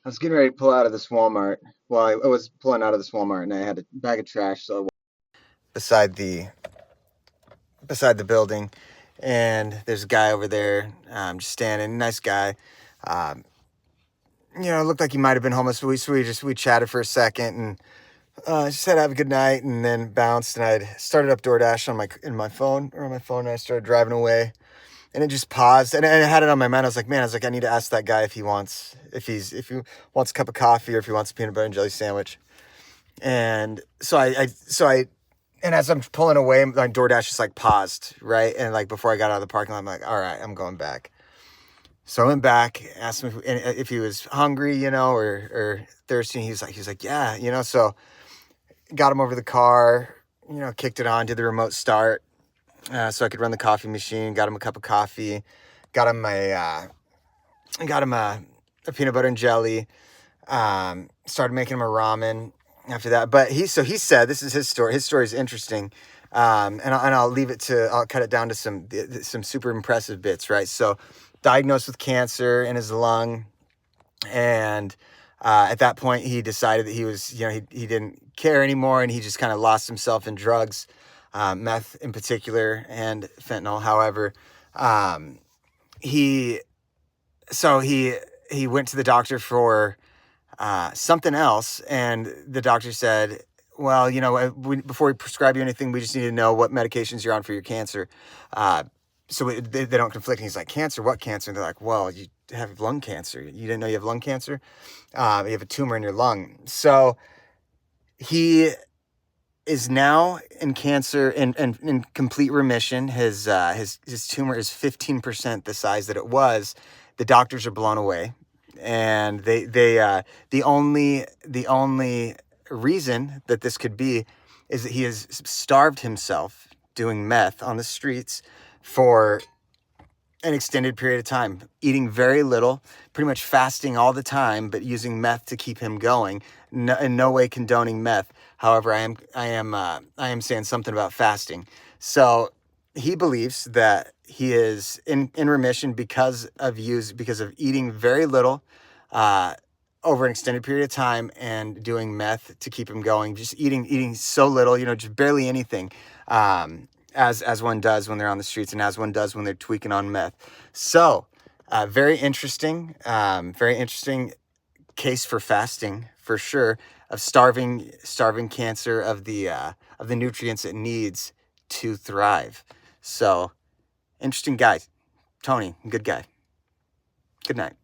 I was getting ready to pull out of this Walmart. Well, I was pulling out of this Walmart and I had a bag of trash. So beside the building, and there's a guy over there, just standing. Nice guy. Um, it looked like he might have been homeless. We chatted for a second and just said have a good night, and then bounced. And I'd started up DoorDash on my phone, and I started driving away. And it just paused, and I had it on my mind. I was like, I need to ask that guy if he wants a cup of coffee or if he wants a peanut butter and jelly sandwich. And and as I'm pulling away, my DoorDash just like paused, right? And like before I got out of the parking lot, I'm like, all right, I'm going back. So I went back, asked him if he was hungry, or thirsty. And he's like, yeah, So got him over to the car, kicked it on, did the remote start, so I could run the coffee machine. Got him a cup of coffee, got him a peanut butter and jelly. Started making him a ramen after that. But he said, this is his story. His story is interesting. I'll cut it down to some super impressive bits, right? So diagnosed with cancer in his lung. And at that point he decided that he was, he didn't care anymore. And he just kind of lost himself in drugs, meth in particular, and fentanyl. However, he went to the doctor for something else, and the doctor said, well, before we prescribe you anything, we just need to know what medications you're on for your cancer. They don't conflict. And he's like, cancer? What cancer? And they're like, well, you have lung cancer. You didn't know you have lung cancer? You have a tumor in your lung. So he is now in cancer, in complete remission. His tumor is 15% the size that it was. The doctors are blown away. And the only reason that this could be is that he has starved himself doing meth on the streets for an extended period of time, eating very little, pretty much fasting all the time, but using meth to keep him going. No, in no way condoning meth. However, I am saying something about fasting. So he believes that he is in remission because of eating very little over an extended period of time and doing meth to keep him going. Just eating so little, just barely anything. As one does when they're on the streets, and as one does when they're tweaking on meth. So, very interesting case for fasting, for sure, of starving cancer of the nutrients it needs to thrive. So, interesting guy, Tony, good guy. Good night.